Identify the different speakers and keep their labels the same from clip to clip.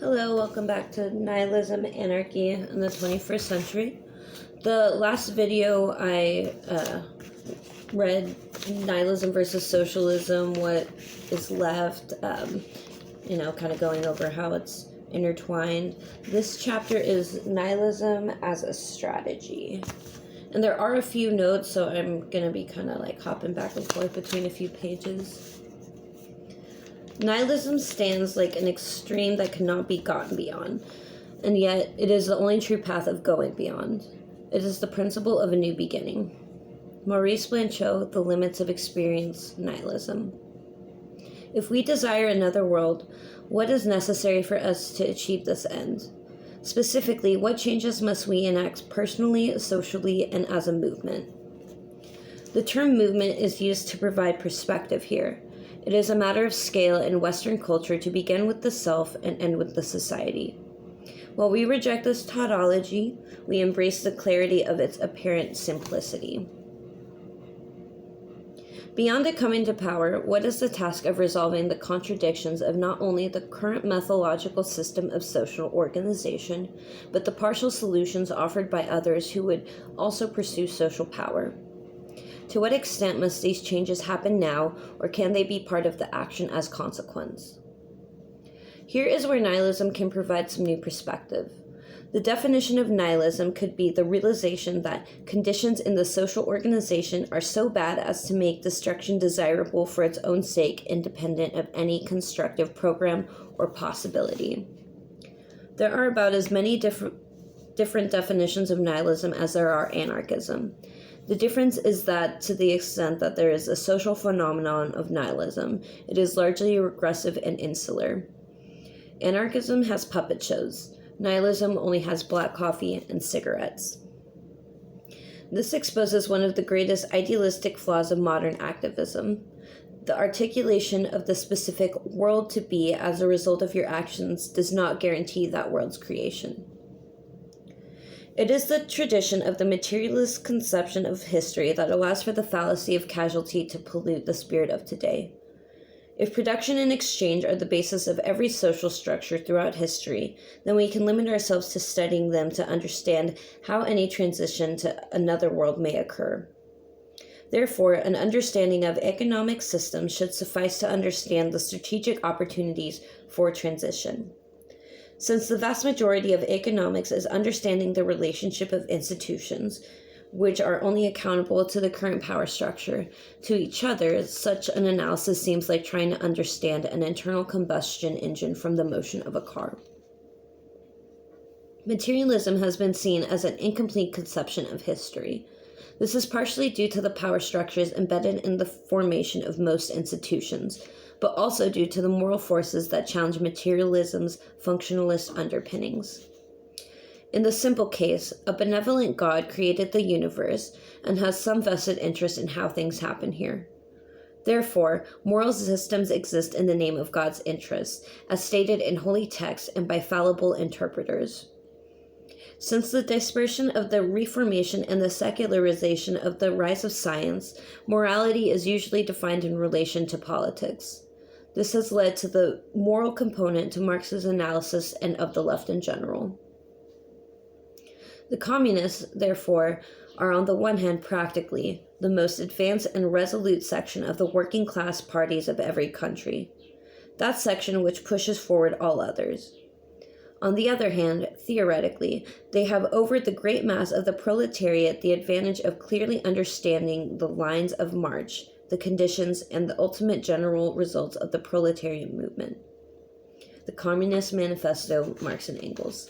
Speaker 1: Hello, welcome back to Nihilism, Anarchy in the 21st Century. The last video I read Nihilism versus Socialism, what is left, kind of going over how it's intertwined. This chapter is Nihilism as a Strategy. And there are a few notes, so I'm going to be kind of like hopping back and forth between a few pages. Nihilism stands like an extreme that cannot be gotten beyond, and yet it is the only true path of going beyond. It is the principle of a new beginning. Maurice Blanchot, The Limits of Experience, Nihilism. If we desire another world, what is necessary for us to achieve this end? Specifically, what changes must we enact personally, socially, and as a movement? The term movement is used to provide perspective here. It is a matter of scale in Western culture to begin with the self and end with the society. While we reject this tautology, we embrace the clarity of its apparent simplicity. Beyond it coming to power, what is the task of resolving the contradictions of not only the current methodological system of social organization, but the partial solutions offered by others who would also pursue social power? To what extent must these changes happen now, or can they be part of the action as consequence? Here is where nihilism can provide some new perspective. The definition of nihilism could be the realization that conditions in the social organization are so bad as to make destruction desirable for its own sake, independent of any constructive program or possibility. There are about as many different definitions of nihilism as there are anarchism. The difference is that to the extent that there is a social phenomenon of nihilism, it is largely regressive and insular. Anarchism has puppet shows. Nihilism only has black coffee and cigarettes. This exposes one of the greatest idealistic flaws of modern activism. The articulation of the specific world to be as a result of your actions does not guarantee that world's creation. It is the tradition of the materialist conception of history that allows for the fallacy of casualty to pollute the spirit of today. If production and exchange are the basis of every social structure throughout history, then we can limit ourselves to studying them to understand how any transition to another world may occur. Therefore, an understanding of economic systems should suffice to understand the strategic opportunities for transition. Since the vast majority of economics is understanding the relationship of institutions, which are only accountable to the current power structure, to each other, such an analysis seems like trying to understand an internal combustion engine from the motion of a car. Materialism has been seen as an incomplete conception of history. This is partially due to the power structures embedded in the formation of most institutions, but also due to the moral forces that challenge materialism's functionalist underpinnings. In the simple case, a benevolent God created the universe and has some vested interest in how things happen here. Therefore, moral systems exist in the name of God's interests, as stated in holy texts and by fallible interpreters. Since the dispersion of the Reformation and the secularization of the rise of science, morality is usually defined in relation to politics. This has led to the moral component to Marx's analysis and of the left in general. The communists, therefore, are on the one hand practically the most advanced and resolute section of the working class parties of every country, that section which pushes forward all others. On the other hand, theoretically, they have over the great mass of the proletariat the advantage of clearly understanding the lines of march, the conditions, and the ultimate general results of the proletarian movement. The Communist Manifesto, Marx and Engels.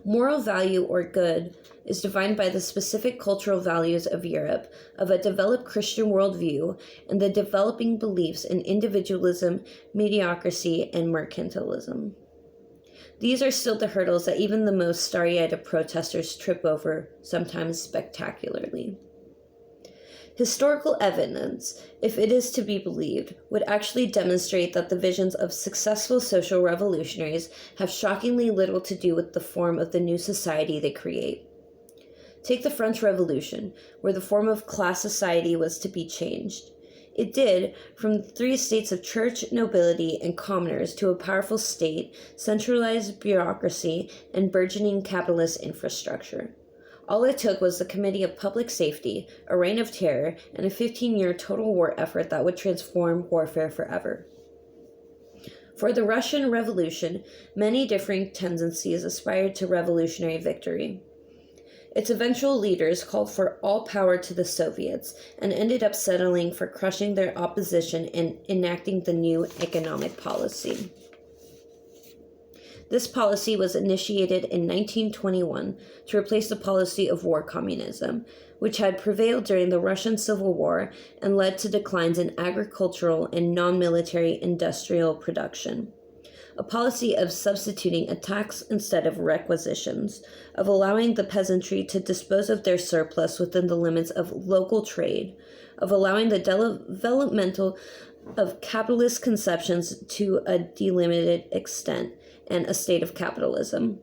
Speaker 1: Moral value or good is defined by the specific cultural values of Europe, of a developed Christian worldview, and the developing beliefs in individualism, mediocrity, and mercantilism. These are still the hurdles that even the most starry-eyed of protesters trip over, sometimes spectacularly. Historical evidence, if it is to be believed, would actually demonstrate that the visions of successful social revolutionaries have shockingly little to do with the form of the new society they create. Take the French Revolution, where the form of class society was to be changed. It did, from 3 states of church, nobility, and commoners to a powerful state, centralized bureaucracy, and burgeoning capitalist infrastructure. All it took was the Committee of Public Safety, a reign of terror, and a 15-year total war effort that would transform warfare forever. For the Russian Revolution, many differing tendencies aspired to revolutionary victory. Its eventual leaders called for all power to the Soviets and ended up settling for crushing their opposition and enacting the new economic policy. This policy was initiated in 1921 to replace the policy of war communism, which had prevailed during the Russian Civil War and led to declines in agricultural and non-military industrial production. A policy of substituting a tax instead of requisitions, of allowing the peasantry to dispose of their surplus within the limits of local trade, of allowing the developmental of capitalist conceptions to a delimited extent, and a state of capitalism.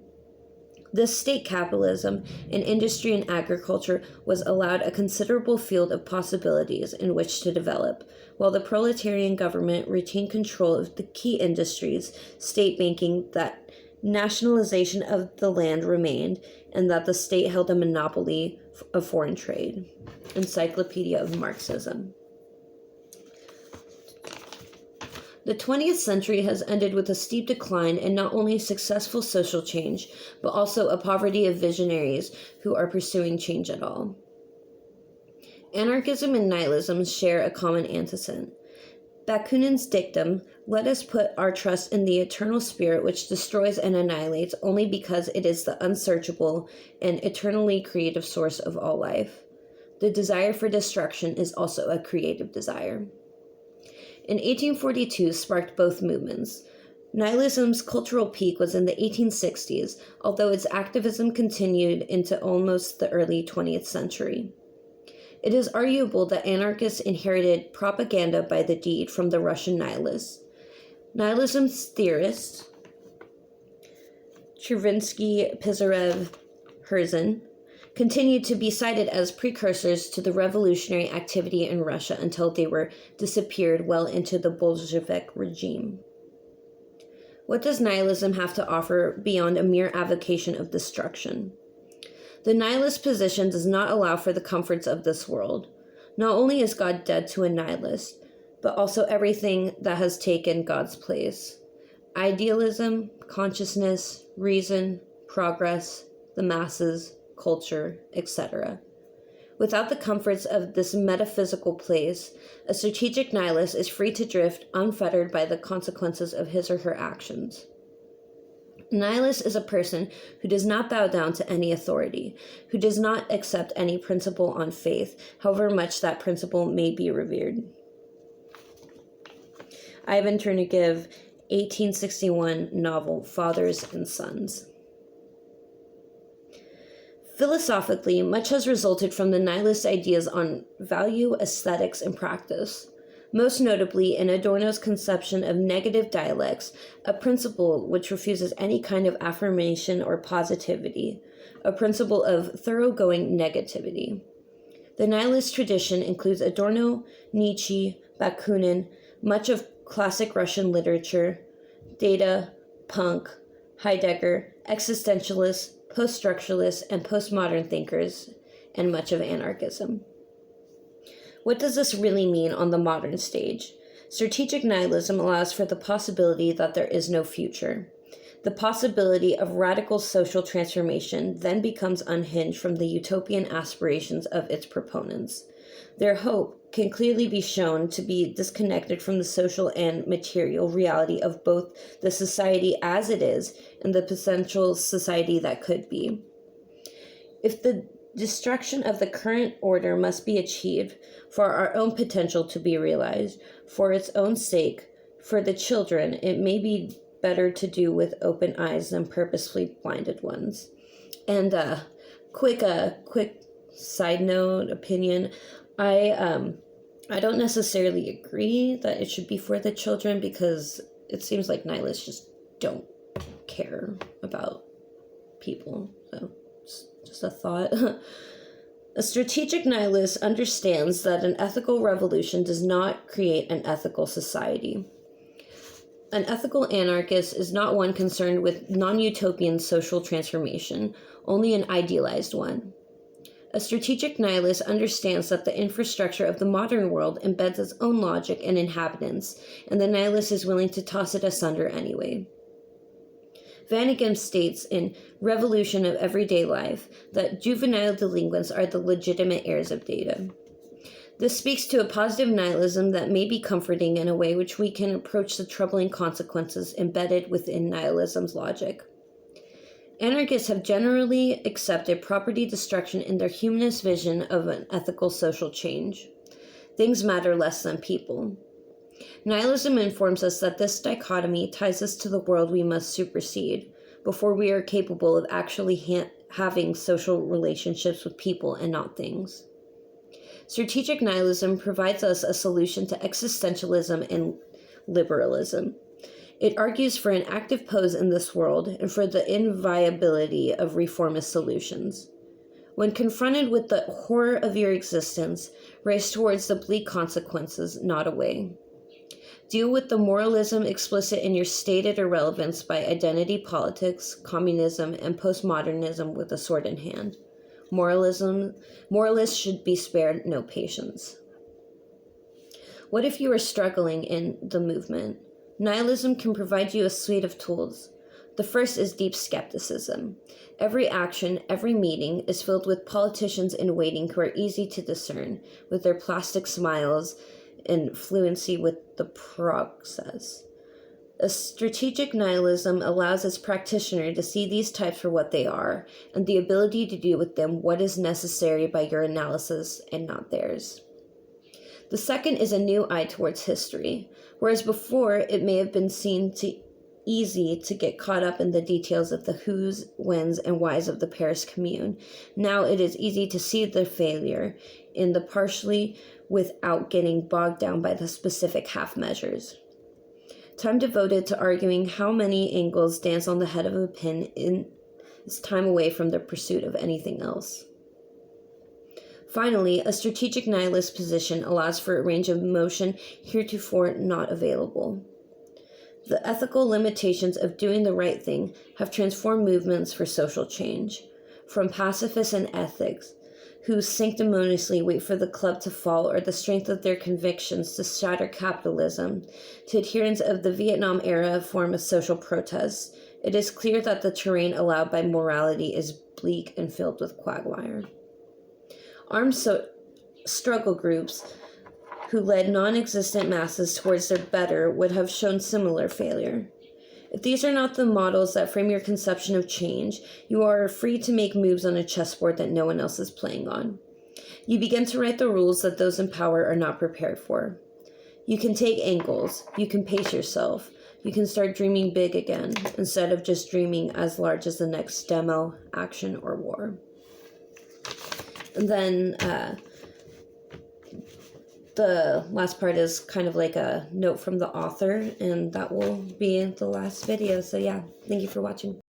Speaker 1: This state capitalism in industry and agriculture was allowed a considerable field of possibilities in which to develop, while the proletarian government retained control of the key industries, state banking, that nationalization of the land remained, and that the state held a monopoly of foreign trade. Encyclopedia of Marxism. The 20th century has ended with a steep decline in not only successful social change, but also a poverty of visionaries who are pursuing change at all. Anarchism and nihilism share a common antecedent. Bakunin's dictum, "Let us put our trust in the eternal spirit which destroys and annihilates only because it is the unsearchable and eternally creative source of all life." The desire for destruction is also a creative desire. In 1842 sparked both movements. Nihilism's cultural peak was in the 1860s, although its activism continued into almost the early 20th century. It is arguable that anarchists inherited propaganda by the deed from the Russian nihilists. Nihilism's theorists, Chervinsky, Pisarev, Herzen, continued to be cited as precursors to the revolutionary activity in Russia until they were disappeared well into the Bolshevik regime. What does nihilism have to offer beyond a mere avocation of destruction? The nihilist position does not allow for the comforts of this world. Not only is God dead to a nihilist, but also everything that has taken God's place. Idealism, consciousness, reason, progress, the masses, culture, etc. Without the comforts of this metaphysical place, a strategic nihilist is free to drift unfettered by the consequences of his or her actions. A nihilist is a person who does not bow down to any authority, who does not accept any principle on faith, however much that principle may be revered. I have in turn to give 1861 novel Fathers and Sons. Philosophically, much has resulted from the nihilist ideas on value, aesthetics, and practice, most notably in Adorno's conception of negative dialectics, a principle which refuses any kind of affirmation or positivity, a principle of thoroughgoing negativity. The nihilist tradition includes Adorno, Nietzsche, Bakunin, much of classic Russian literature, Dada, punk, Heidegger, existentialists, post-structuralists, and postmodern thinkers, and much of anarchism. What does this really mean on the modern stage? Strategic nihilism allows for the possibility that there is no future. The possibility of radical social transformation then becomes unhinged from the utopian aspirations of its proponents. Their hope can clearly be shown to be disconnected from the social and material reality of both the society as it is and the potential society that could be. If the destruction of the current order must be achieved for our own potential to be realized, for its own sake, for the children, it may be better to do with open eyes than purposefully blinded ones. And quick side note opinion, I don't necessarily agree that it should be for the children because it seems like nihilists just don't care about people. So just a thought. A strategic nihilist understands that an ethical revolution does not create an ethical society. An ethical anarchist is not one concerned with non-utopian social transformation, only an idealized one. A strategic nihilist understands that the infrastructure of the modern world embeds its own logic and inhabitants, and the nihilist is willing to toss it asunder anyway. Vanagham states in Revolution of Everyday Life that juvenile delinquents are the legitimate heirs of data. This speaks to a positive nihilism that may be comforting in a way which we can approach the troubling consequences embedded within nihilism's logic. Anarchists have generally accepted property destruction in their humanist vision of an ethical social change. Things matter less than people. Nihilism informs us that this dichotomy ties us to the world we must supersede before we are capable of actually having social relationships with people and not things. Strategic nihilism provides us a solution to existentialism and liberalism. It argues for an active pose in this world and for the inviability of reformist solutions. When confronted with the horror of your existence, race towards the bleak consequences, not away. Deal with the moralism explicit in your stated irrelevance by identity politics, communism, and postmodernism with a sword in hand. Moralists should be spared no patience. What if you are struggling in the movement? Nihilism can provide you a suite of tools. The first is deep skepticism. Every action, every meeting is filled with politicians in waiting who are easy to discern, with their plastic smiles and fluency with the process. A strategic nihilism allows its practitioner to see these types for what they are, and the ability to do with them what is necessary by your analysis and not theirs. The second is a new eye towards history, whereas before it may have been easy to get caught up in the details of the whos, whens, and whys of the Paris Commune. Now it is easy to see the failure in the partially without getting bogged down by the specific half measures. Time devoted to arguing how many angles dance on the head of a pin is time away from the pursuit of anything else. Finally, a strategic nihilist position allows for a range of motion heretofore not available. The ethical limitations of doing the right thing have transformed movements for social change, from pacifists and ethics, who sanctimoniously wait for the club to fall or the strength of their convictions to shatter capitalism, to adherents of the Vietnam era form of social protest. It is clear that the terrain allowed by morality is bleak and filled with quagmire. Armed struggle groups who led non-existent masses towards their better would have shown similar failure. If these are not the models that frame your conception of change, you are free to make moves on a chessboard that no one else is playing on. You begin to write the rules that those in power are not prepared for. You can take angles. You can pace yourself. You can start dreaming big again, instead of just dreaming as large as the next demo, action, or war. And then the last part is kind of like a note from the author, and that will be the last video. So yeah, thank you for watching.